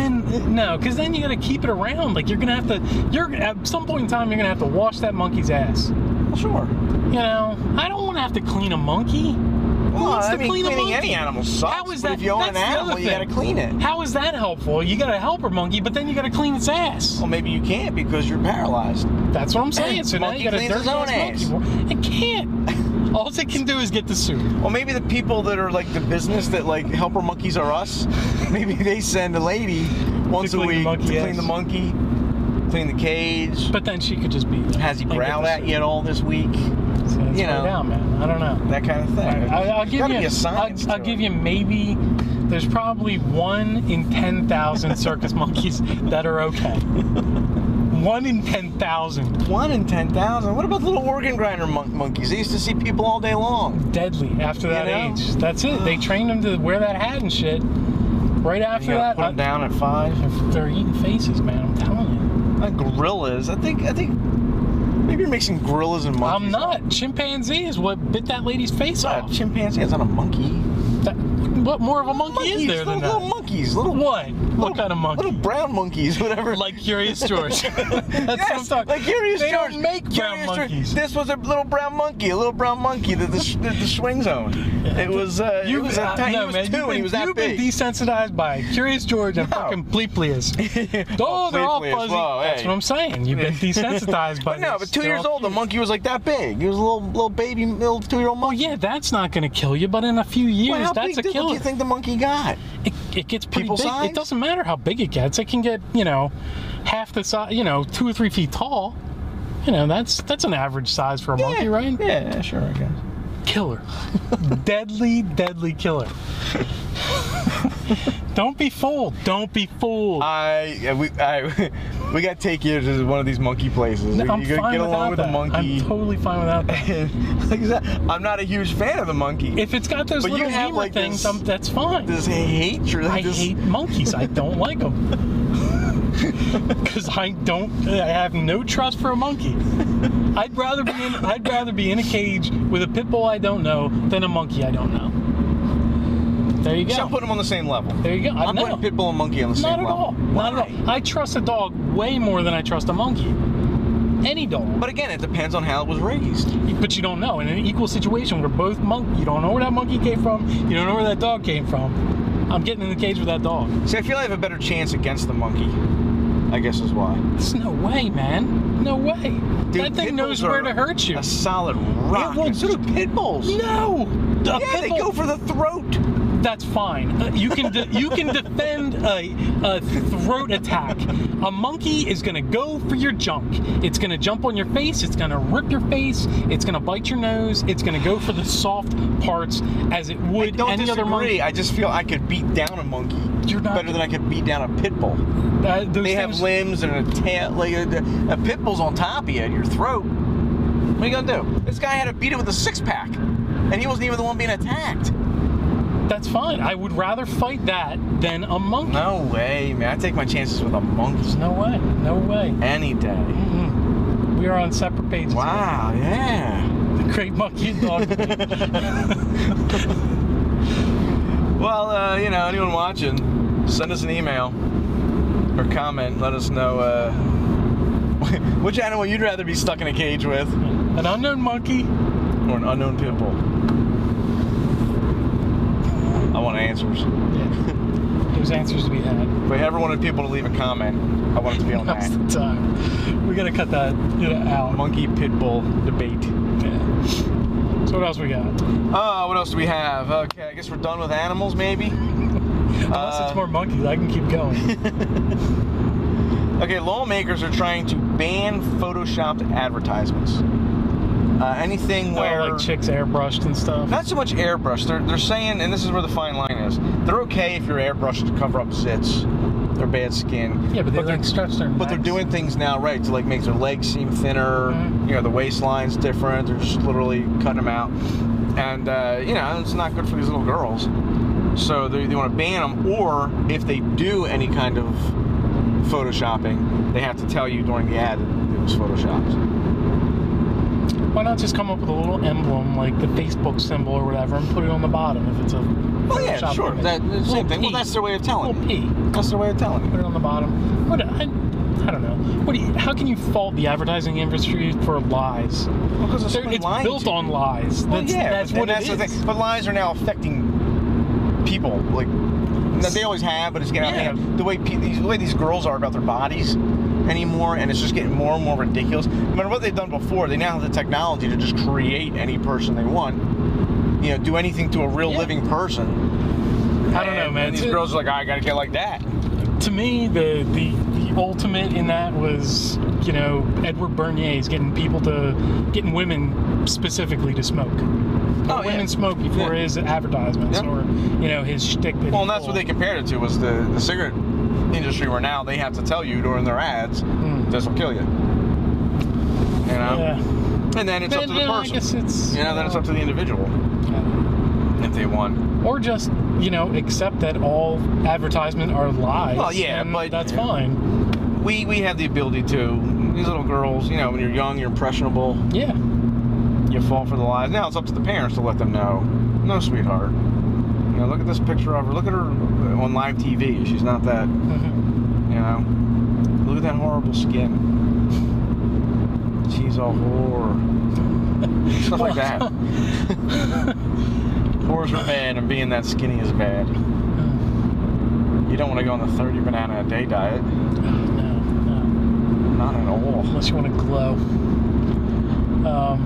then you gotta keep it around. Like at some point in time, you're gonna have to wash that monkey's ass. Well, sure. You know, I don't want to have to clean a monkey. Well, I mean, cleaning any animal sucks. How is but that? if you own an animal, you gotta clean it. How is that helpful? You gotta help a monkey, but then you gotta clean its ass. Well, maybe you can't because you're paralyzed. That's what I'm saying. So now you gotta cleans his own ass. Monkey. It can't. All it can do is get the suit. Well, maybe the people that are like the business that like helper monkeys are us. Maybe they send a lady once a week to clean the monkey, clean the cage. But then she could just be. Has he growled at you at all this week? You know, down, man. I don't know. That kind of thing. I'll give you maybe. There's probably 1 in 10,000 circus monkeys that are okay. 1 in 10,000. 1 in 10,000. What about the little organ grinder monkeys? They used to see people all day long. Deadly after that age. That's it. They trained them to wear that hat and shit. Right after that, put them down at 5. They're eating faces, man. I'm telling you. Gorillas. I think. Maybe you're mixing gorillas and monkeys. I'm not. Chimpanzee is what bit that lady's face off. Chimpanzee is not a monkey. What more of a monkey is there than that? Little monkeys. What kind of monkey? Little brown monkeys, whatever. Like Curious George. That's what I'm talking. Like Curious They George. don't make brown monkeys. This was a little brown monkey that the swing zone. It was. He was 2 and he was that big. You've been desensitized by Curious George and fucking Pleplius. Oh, they're all fuzzy. Whoa, That's what I'm saying. You've been desensitized by. But 2 years old, the monkey was like that big. He was a little baby, little 2-year-old monkey. Well, yeah, that's not going to kill you, but in a few years, that's a killer. What do you think the monkey got? It gets pretty People big. size? It doesn't matter how big it gets. It can get, half the size, 2 or 3 feet tall. That's an average size for a monkey, right? Yeah, sure, I guess. Killer. Deadly killer. Don't be fooled. Don't be fooled. We got to take you to one of these monkey places. I'm you fine get along without with that. the monkey. I'm totally fine without that. Like I said, I'm not a huge fan of the monkey. If it's got those little lemur things, that's fine. This hatred. I hate monkeys. I don't like them. Because I have no trust for a monkey. I'd rather be in a cage with a pit bull I don't know than a monkey I don't know. There you go. So I'm putting them on the same level. There you go. I'm putting pit bull and monkey on the same level. Not at all. I trust a dog way more than I trust a monkey. Any dog. But again, it depends on how it was raised. But you don't know. In an equal situation where both you don't know where that monkey came from, you don't know where that dog came from. I'm getting in the cage with that dog. See, I feel I have a better chance against the monkey. I guess is why. There's no way, man. No way. Dude, that thing knows where to hurt you. A solid rock. So do pit bulls. No. They go for the throat. That's fine. You can defend a throat attack. A monkey is gonna go for your junk. It's gonna jump on your face. It's gonna rip your face. It's gonna bite your nose. It's gonna go for the soft parts as it would any other monkey. I just feel I could beat down a monkey better than I could beat down a pit bull. They have limbs and a tail. Like a pit bull's on top of you at your throat. What are you gonna do? This guy had to beat it with a 6-pack, and he wasn't even the one being attacked. That's fine. I would rather fight that than a monkey. No way, man. I take my chances with a monkey. There's no way. No way. Any day. We are on separate pages. Wow, yeah. Great monkey and dog debate. Well, anyone watching, send us an email or comment. Let us know which animal you'd rather be stuck in a cage with. An unknown monkey or an unknown pitbull. I want answers. Yeah. There's answers to be had. If I ever wanted people to leave a comment, I want it to be on that. That's the time. We gotta cut that out. Monkey pitbull debate. Yeah. So what else we got? What else do we have? Okay, I guess we're done with animals, maybe. Unless it's more monkeys, I can keep going. Okay, lawmakers are trying to ban photoshopped advertisements. Anything where like chicks airbrushed and stuff. not so much airbrush. They're saying, and this is where the fine line is. They're okay if you're airbrushed to cover up zits or bad skin. Yeah, but they stretch their necks. But they're doing things now, right, to like make their legs seem thinner. Mm-hmm. The waistline's different. They're just literally cutting them out, and it's not good for these little girls. So they want to ban them, or if they do any kind of photoshopping, they have to tell you during the ad that it was photoshopped. Why not just come up with a little emblem like the Facebook symbol or whatever and put it on the bottom if it's a Well, yeah, Photoshop sure. image. That same thing. Well, that's their way of telling Little you. P. That's their way of telling Put you. it on the bottom. What? I don't know. How can you fault the advertising industry for lies? Well, because It's built on lies. Well, That's what that's it the is. thing. But lies are now affecting people. Like they always have, but it's getting Yeah. the way these girls are about their bodies anymore, and it's just getting more and more ridiculous. No matter what they've done before, they now have the technology to just create any person they want. Do anything to a real living person. I don't know, man. And these girls are like, I gotta get like that. To me, the ultimate in that was, Edward Bernays getting women specifically to smoke. Women smoke before his advertisements or, his shtick. Well, and that's what they compared it to was the cigarette industry, where now they have to tell you during their ads, this will kill you. Yeah. And then it's up to the person. I guess it's, then it's up to the individual if they want. Or just, accept that all advertisement are lies. Well, yeah, and but that's fine. We have the ability to. These little girls, when you're young, you're impressionable. Yeah. You fall for the lies. Now it's up to the parents to let them know. No, sweetheart. Look at this picture of her. Look at her on live TV. She's not that. Look at that horrible skin. She's a whore. Stuff like that. Whores are bad, and being that skinny is bad. You don't want to go on the 30 banana a day diet. No. Not at all. Unless you want to glow. No,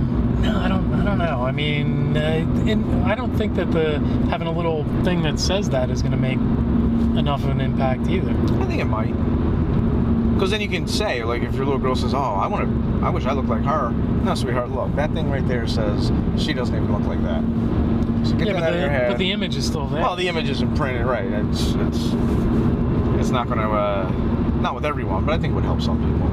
I don't know. I mean, I don't think that having a little thing that says that is going to make enough of an impact either. I think it might. Because then you can say, like, if your little girl says, I wish I looked like her. No, sweetheart, look, that thing right there says she doesn't even look like that. So get that out of your head. But the image is still there. Well, the image is imprinted, right. It's not going to, not with everyone, but I think it would help some people.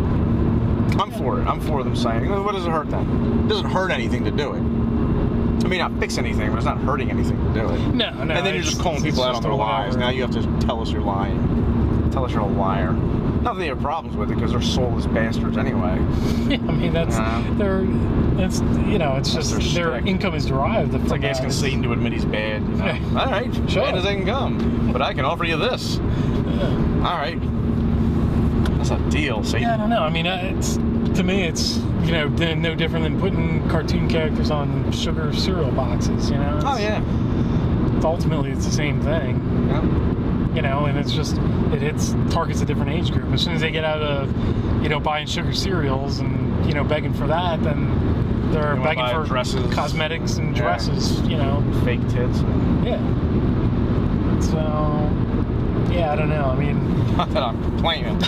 I'm for it. I'm for them saying, what does it hurt then? It doesn't hurt anything to do it. It may not fix anything, but it's not hurting anything to do it. No. And then you're just calling people out on their lies. Now you have to tell us you're lying. Tell us you're a liar. Not that they have problems with it, because they're soulless bastards anyway. Yeah, I mean, it's just their income is derived. It's like asking Satan to admit he's bad. All right, sure. Bad as I can come, but I can offer you this. Yeah. All right. That's a deal, Satan. Yeah, I don't know. I mean, to me, it's no different than putting cartoon characters on sugar cereal boxes. Ultimately, it's the same thing. Yeah. And it's just it targets a different age group. As soon as they get out of buying sugar cereals and begging for that, then they're begging for dresses, cosmetics and dresses. Fake tits. Yeah. So I don't know. I mean, not that I'm complaining.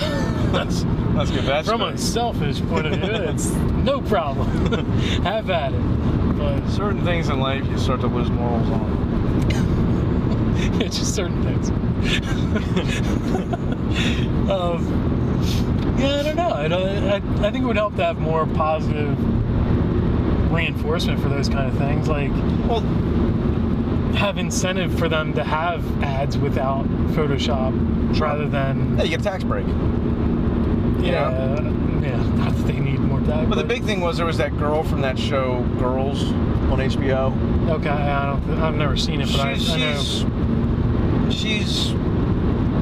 That's good. That's from good. a selfish point of view, it's no problem. Have at it. But certain things in life you start to lose morals on. It's just certain things. I don't know. I think it would help to have more positive reinforcement for those kind of things. Like, have incentive for them to have ads without Photoshop rather than... Yeah, you get a tax break. Yeah, not that they need more time. But the big thing was there was that girl from that show, Girls, on HBO. Okay, I've never seen it, but I know. She's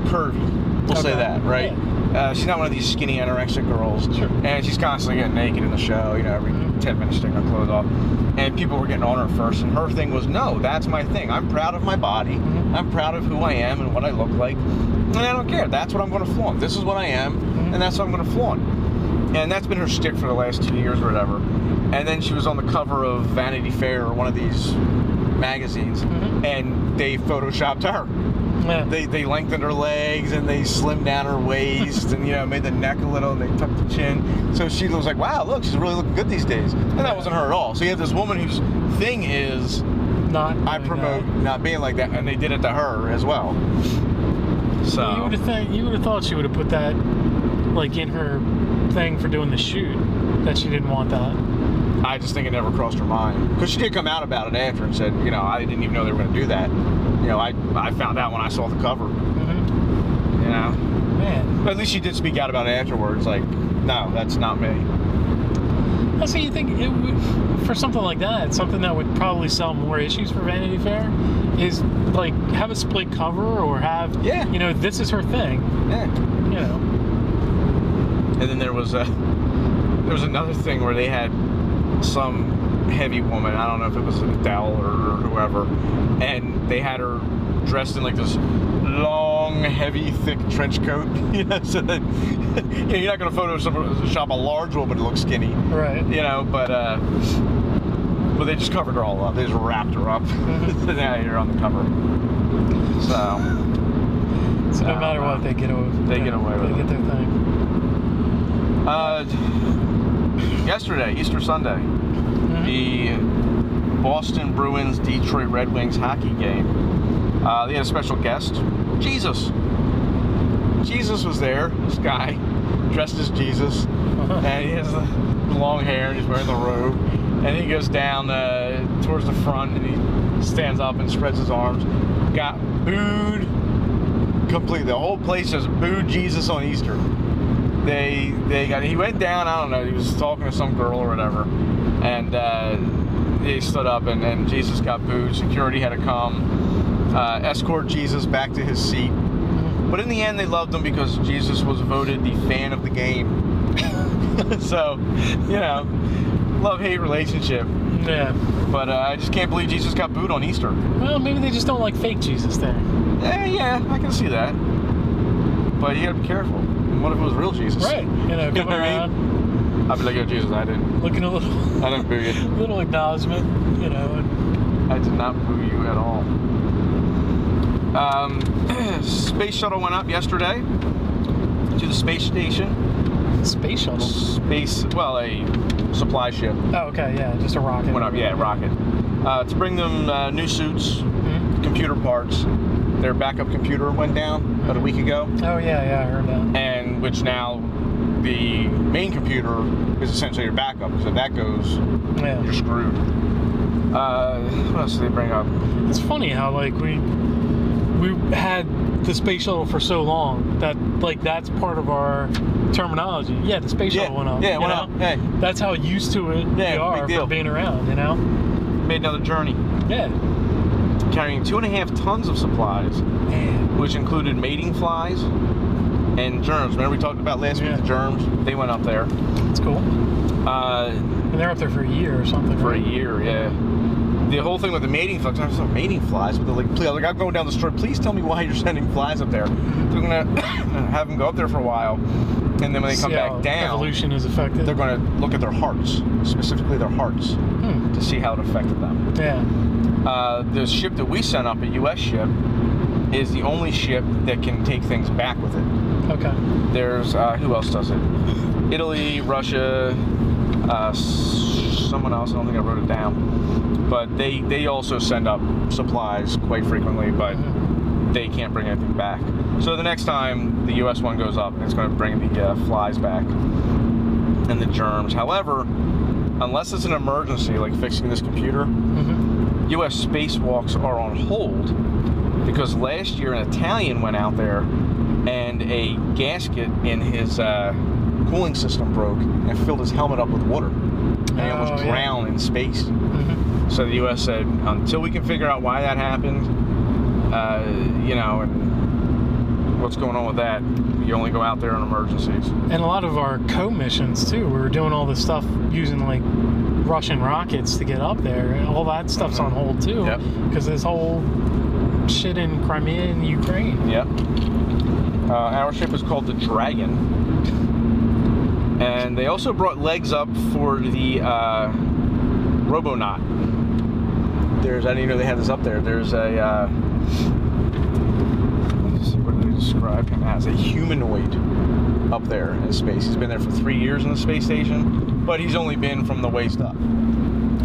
curvy. We'll say that, right? Yeah. She's not one of these skinny anorexic girls. Sure. And she's constantly getting naked in the show, you know, every 10 minutes taking her clothes off. And people were getting on her first, and her thing was, no, that's my thing. I'm proud of my body. I'm proud of who I am and what I look like. And I don't care. That's what I'm going to flaunt. This is what I am, and that's what I'm going to flaunt. And that's been her shtick for the last 2 years or whatever. And then she was on the cover of Vanity Fair or one of these magazines, and they photoshopped her. Yeah. They lengthened her legs and they slimmed down her waist and, you know, made the neck a little and they tucked the chin. So she was like, wow, look, she's really looking good these days. And that wasn't her at all. So you have this woman whose thing is I promote not being like that, and they did it to her as well. So you would have thought she would have put that like in her thing for doing the shoot, that she didn't want that. I just think it never crossed her mind, because she did come out about it after and said, you know, I didn't even know they were going to do that. You know, I found out when I saw the cover. You know, man. But at least she did speak out about it afterwards. Like, no, that's not me. So you think it would, for something like that, something that would probably sell more issues for Vanity Fair, is like have a split cover or have, you know, this is her thing. Yeah. You know. And then there was another thing where they had some heavy woman, I don't know if it was Adele or whoever, and they had her dressed in like this long, heavy, thick trench coat, you know, so that, you know, you're not going to Photoshop a large woman to look skinny, right? You know, but they just covered her all up. They just wrapped her up. So now you're on the cover. So no matter what, they get away with it. They get away with it. They get their thing. Yesterday, Easter Sunday, the Boston Bruins Detroit Red Wings hockey game. They had a special guest, Jesus. Jesus was there, this guy, dressed as Jesus, and he has the long hair, and he's wearing the robe, and he goes down towards the front, and he stands up and spreads his arms. Got booed completely. The whole place just booed Jesus on Easter. He went down, I don't know, he was talking to some girl or whatever, and he stood up and Jesus got booed. Security had to come, escort Jesus back to his seat. But in the end, they loved him because Jesus was voted the fan of the game. So, you know, love-hate relationship. Yeah. But I just can't believe Jesus got booed on Easter. Well, maybe they just don't like fake Jesus there. Yeah, I can see that. But you gotta be careful. What if it was real Jesus? Right. You know, coming around. I'd be like, oh, Jesus, I didn't. Looking a little. I didn't boo you. Little acknowledgement, you know. I did not boo you at all. Space shuttle went up yesterday to the space station. Space shuttle? A supply ship. Oh, okay, yeah, just a rocket. Went up, yeah, rocket. To bring them new suits, computer parts. Their backup computer went down about a week ago. Oh, yeah, I heard that. And which now the main computer is essentially your backup. So if that goes, you're screwed. What else did they bring up? It's funny how, like, we had the space shuttle for so long that, like, that's part of our terminology. Yeah, the space shuttle went up. Yeah, it went up. Hey. That's how used to it we are for being around, you know? Made another journey. Yeah. Carrying 2.5 tons of supplies, which included mating flies and germs. Remember we talked about last week the germs? They went up there. That's cool. And they're up there for a year or something. For a year, yeah. The whole thing with the mating flies, I saw mating flies, but they're like, please, I'm going down the store, please tell me why you're sending flies up there. So I'm going to have them go up there for a while, and then when they come back down, evolution is affected. They're going to look at their hearts, specifically their hearts, to see how it affected them. Yeah. The ship that we sent up, a U.S. ship, is the only ship that can take things back with it. Okay. There's, who else does it? Italy, Russia, someone else, I don't think I wrote it down. But they also send up supplies quite frequently, but they can't bring anything back. So the next time the U.S. one goes up, it's going to bring the flies back and the germs. However, unless it's an emergency, like fixing this computer, U.S. spacewalks are on hold because last year an Italian went out there and a gasket in his cooling system broke and filled his helmet up with water. And he almost drowned in space. Mm-hmm. So the U.S. said, until we can figure out why that happened, and what's going on with that, you only go out there in emergencies. And a lot of our co-missions, too, we were doing all this stuff using, like, Russian rockets to get up there. And all that stuff's on hold, too. Yep. Because this whole shit in Crimea and Ukraine. Yep. Our ship is called the Dragon. And they also brought legs up for the Robonaut. I didn't even know they had this up there. There's a, what do they describe him as? A humanoid up there in space. He's been there for 3 years in the space station, but he's only been from the waist up.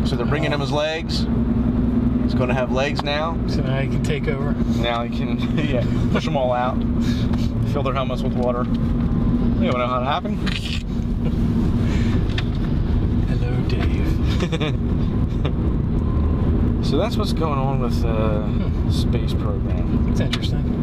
So they're bringing him his legs. He's going to have legs now. So now he can take over. Now he can, push them all out. Fill their helmets with water. You don't know how it happened? Hello, Dave. So that's what's going on with the space program. It's interesting.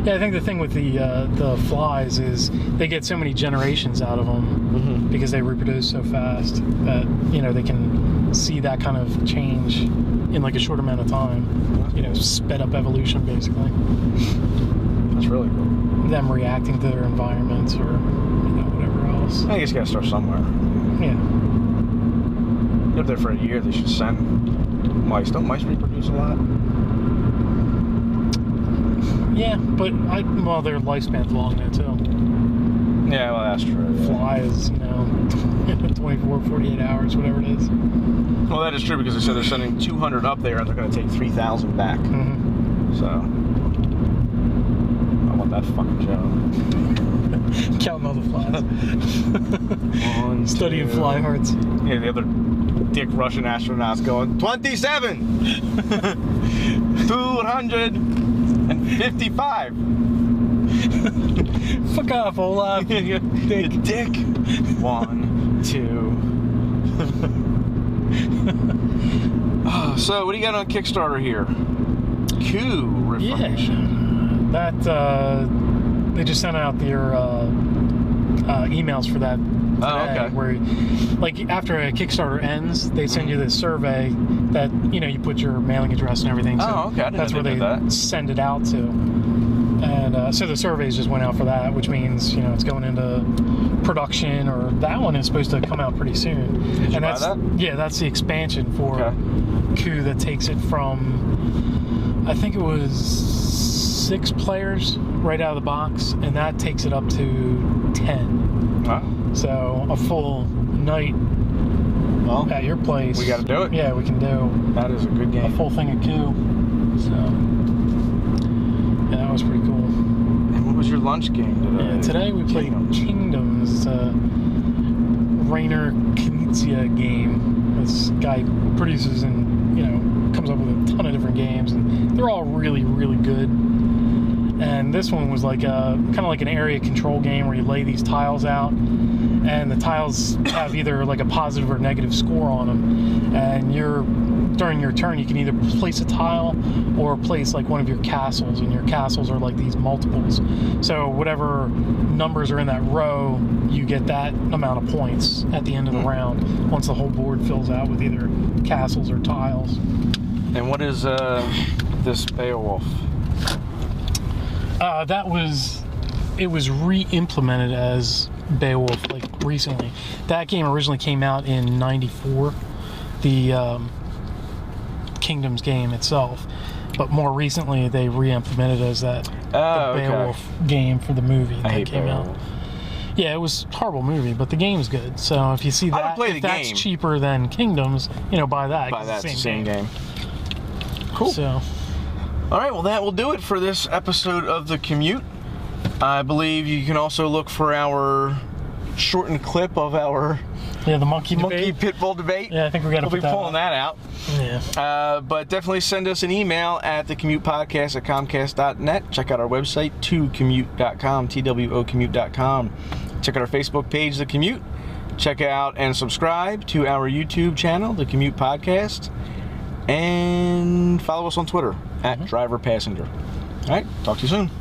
Yeah, I think the thing with the flies is they get so many generations out of them because they reproduce so fast that they can see that kind of change in like a short amount of time. Sped up evolution basically. That's really cool. Them reacting to their environments or whatever else. I guess you gotta start somewhere. Yeah. You're up there for a year. They should send mice. Don't mice reproduce a lot? Yeah, but their lifespan's long now too. Yeah, well, that's true. Yeah. Flies, 24, 48 hours, whatever it is. Well, that is true because they said they're sending 200 up there and they're going to take 3,000 back. Mm-hmm. So, I want that fucking job. Counting all the flies. One, Studying two. fly hearts. Yeah, the other dick Russian astronauts going, 27! 255! Fuck off, Olaf. Dick. 1, 2. So, what do you got on Kickstarter here? Coup Reformation. Yeah. That, they just sent out their emails for that today. Oh, okay. Where, like, after a Kickstarter ends, they send you this survey that, you put your mailing address and everything. So okay. I didn't that's know where they send it out to. And so the surveys just went out for that, which means, it's going into production, or that one is supposed to come out pretty soon. Did you buy that? Yeah, that's the expansion for Coup that takes it from, I think it was 6 players right out of the box, and that takes it up to 10. Wow. So a full night at your place. We got to do it. Yeah, we can do. That is a good game. A full thing of Coup. So, yeah, that was pretty cool. And what was your lunch game today? Yeah, today we played Kingdoms. It's a Rainer Knizia game. This guy produces and, comes up with a ton of different games, and they're all really, really good. And this one was like kind of like an area control game where you lay these tiles out, and the tiles have either like a positive or negative score on them. And during your turn, you can either place a tile or place like one of your castles, and your castles are like these multiples. So whatever numbers are in that row, you get that amount of points at the end of the round once the whole board fills out with either castles or tiles. And what is this Beowulf? It was re-implemented as Beowulf like recently. That game originally came out in '94, the Kingdoms game itself, but more recently they re-implemented it as the Beowulf game for the movie that came out. Yeah, it was a horrible movie, but the game's good. So if you see that, if that's cheaper than Kingdoms, buy that. Buy that, it's the same game. Cool. So, all right, well, that will do it for this episode of The Commute. I believe you can also look for our shortened clip of our the monkey pitbull debate. Yeah, I think we're gonna be pulling that out. Yeah. But definitely send us an email at thecommutepodcast@comcast.net. Check out our website, tocommute.com, TWOcommute.com. Check out our Facebook page, The Commute. Check out and subscribe to our YouTube channel, The Commute Podcast. And follow us on Twitter at Driver Passenger. All right, talk to you soon.